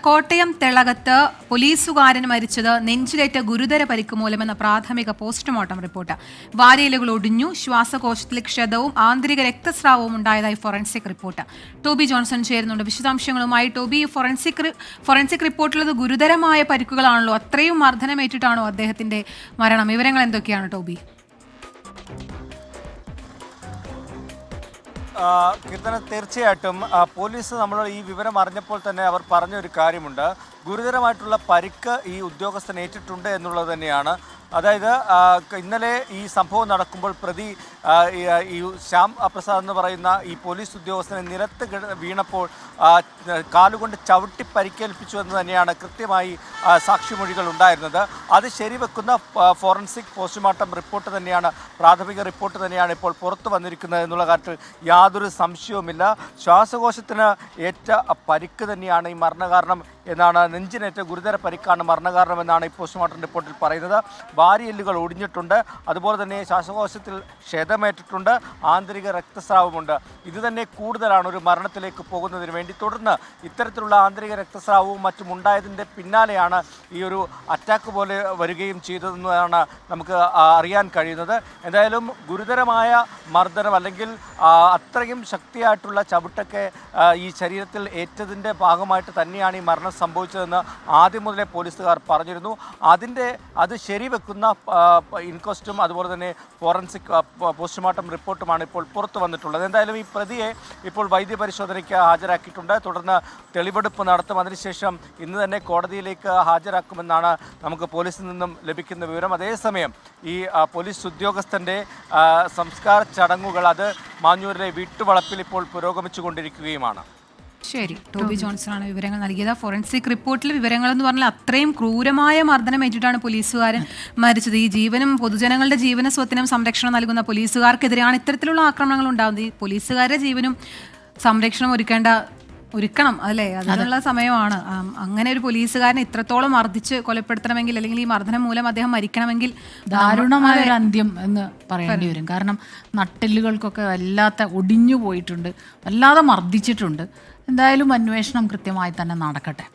കോട്ടയം തെളകത്ത് പോലീസുകാരൻ മരിച്ചത് നെഞ്ചിലേറ്റ ഗുരുതര പരിക്ക് മൂലമെന്ന പ്രാഥമിക പോസ്റ്റ്മോർട്ടം റിപ്പോർട്ട്. വാരിയലുകൾ ഒടിഞ്ഞു, ശ്വാസകോശത്തിൽ ക്ഷതവും ആന്തരിക രക്തസ്രാവവും ഉണ്ടായതായി ഫോറൻസിക് റിപ്പോർട്ട്. ടോബി ജോൺസൺ ചേരുന്നുണ്ട് വിശദാംശങ്ങളുമായി. ടോബി, ഫോറൻസിക് റിപ്പോർട്ടിലുള്ളത് ഗുരുതരമായ പരിക്കുകളാണല്ലോ, അത്രയും മർദ്ദനമേറ്റിട്ടാണോ അദ്ദേഹത്തിന്റെ മരണം? വിവരങ്ങൾ എന്തൊക്കെയാണ് ടോബി? കീർത്തന, തീർച്ചയായിട്ടും പോലീസ് നമ്മൾ ഈ വിവരം അറിഞ്ഞപ്പോൾ തന്നെ അവർ പറഞ്ഞൊരു കാര്യമുണ്ട്. ഗുരുതരമായിട്ടുള്ള പരിക്ക് ഈ ഉദ്യോഗസ്ഥൻ ഏറ്റിട്ടുണ്ട് എന്നുള്ളത് തന്നെയാണ്. അതായത് ഇന്നലെ ഈ സംഭവം നടക്കുമ്പോൾ പ്രതി ഈ ശ്യാം പ്രസാദ് എന്ന് പറയുന്ന ഈ പോലീസ് ഉദ്യോഗസ്ഥനെ നിലത്ത് വീണപ്പോൾ കാലുകൊണ്ട് ചവിട്ടി പരിക്കേൽപ്പിച്ചു എന്ന് തന്നെയാണ് കൃത്യമായി സാക്ഷിമൊഴികൾ ഉണ്ടായിരുന്നത്. അത് ശരിവെക്കുന്ന ഫോറൻസിക് പോസ്റ്റ്മോർട്ടം റിപ്പോർട്ട് തന്നെയാണ്, പ്രാഥമിക റിപ്പോർട്ട് തന്നെയാണ് ഇപ്പോൾ പുറത്തു വന്നിരിക്കുന്നത് എന്നുള്ള കാര്യത്തിൽ യാതൊരു സംശയവുമില്ല. ശ്വാസകോശത്തിന് ഏറ്റ പരിക്ക് തന്നെയാണ് ഈ മരണകാരണം എന്നാണ്, നെഞ്ചിനേറ്റ ഗുരുതര പരിക്കാണ് മരണകാരണമെന്നാണ് ഈ പോസ്റ്റ്മോർട്ടം റിപ്പോർട്ടിൽ പറയുന്നത്. വാരിയെല്ലുകൾ ഒടിഞ്ഞിട്ടുണ്ട്, അതുപോലെ തന്നെ ശ്വാസകോശത്തിൽ ക്ഷതമേറ്റിട്ടുണ്ട്, ആന്തരിക രക്തസ്രാവമുണ്ട്. ഇത് തന്നെ കൂടുതലാണ് ഒരു മരണത്തിലേക്ക് പോകുന്നതിന് വേണ്ടി. തുടർന്ന് ഇത്തരത്തിലുള്ള ആന്തരിക രക്തസ്രാവവും മറ്റും ഉണ്ടായതിൻ്റെ പിന്നാലെയാണ് ഈ ഒരു അറ്റാക്ക് പോലെ വരികയും ചെയ്തതെന്നാണ് നമുക്ക് അറിയാൻ കഴിയുന്നത്. എന്തായാലും ഗുരുതരമായ മർദ്ദനം അല്ലെങ്കിൽ അത്രയും ശക്തിയായിട്ടുള്ള ചവിട്ടൊക്കെ ഈ ശരീരത്തിൽ ഏറ്റതിൻ്റെ ഭാഗമായിട്ട് തന്നെയാണ് ഈ മരണം സംഭവിച്ചതെന്ന് ആദ്യം മുതലേ പോലീസുകാർ പറഞ്ഞിരുന്നു. അത് ശരിവെക്കുന്ന ഇൻക്വസ്റ്റും അതുപോലെ തന്നെ ഫോറൻസിക് പോസ്റ്റ്മോർട്ടം റിപ്പോർട്ടുമാണ് ഇപ്പോൾ പുറത്തു വന്നിട്ടുള്ളത്. എന്തായാലും ഈ പ്രതിയെ ഇപ്പോൾ വൈദ്യപരിശോധനയ്ക്ക് ഹാജരാക്കിയിട്ടുണ്ട്. തുടർന്ന് തെളിവെടുപ്പ് നടത്തും. അതിനുശേഷം ഇന്ന് തന്നെ കോടതിയിലേക്ക് ഹാജരാക്കുമെന്നാണ് നമുക്ക് പോലീസിൽ നിന്നും ലഭിക്കുന്ന വിവരം. അതേസമയം ഈ പോലീസ് ഉദ്യോഗസ്ഥൻ്റെ സംസ്കാര ചടങ്ങുകൾ അത് മാഞ്ഞൂരിലെ വീട്ടുവളപ്പിൽ ഇപ്പോൾ പുരോഗമിച്ചു കൊണ്ടിരിക്കുകയുമാണ്. ശരി, ടോബി ജോൺസൺ ആണ് വിവരങ്ങൾ നൽകിയത്. ഫോറൻസിക് റിപ്പോർട്ടിൽ വിവരങ്ങൾ എന്ന് പറഞ്ഞാൽ അത്രയും ക്രൂരമായ മർദ്ദനമേറ്റിട്ടാണ് പോലീസുകാരൻ മരിച്ചത്. ഈ ജീവനും പൊതുജനങ്ങളുടെ ജീവന സ്വത്തിനും സംരക്ഷണം നൽകുന്ന പോലീസുകാർക്കെതിരെയാണ് ഇത്തരത്തിലുള്ള ആക്രമണങ്ങൾ ഉണ്ടാകുന്നത്. ഈ പോലീസുകാരുടെ ജീവനും സംരക്ഷണം ഒരുക്കണം അല്ലേ, അതിനുള്ള സമയമാണ്. അങ്ങനെ ഒരു പോലീസുകാരനെ ഇത്രത്തോളം മർദ്ദിച്ച് കൊലപ്പെടുത്തണമെങ്കിൽ, അല്ലെങ്കിൽ ഈ മർദ്ദനം മൂലം അദ്ദേഹം മരിക്കണമെങ്കിൽ ദാരുണമായ ഒരു അന്ത്യം എന്ന് പറയേണ്ടി വരും. കാരണം നട്ടെല്ലുകൾക്കൊക്കെ വല്ലാത്ത ഒടിഞ്ഞു പോയിട്ടുണ്ട്, വല്ലാതെ മർദ്ദിച്ചിട്ടുണ്ട്. എന്തായാലും അന്വേഷണം കൃത്യമായി തന്നെ നടക്കട്ടെ.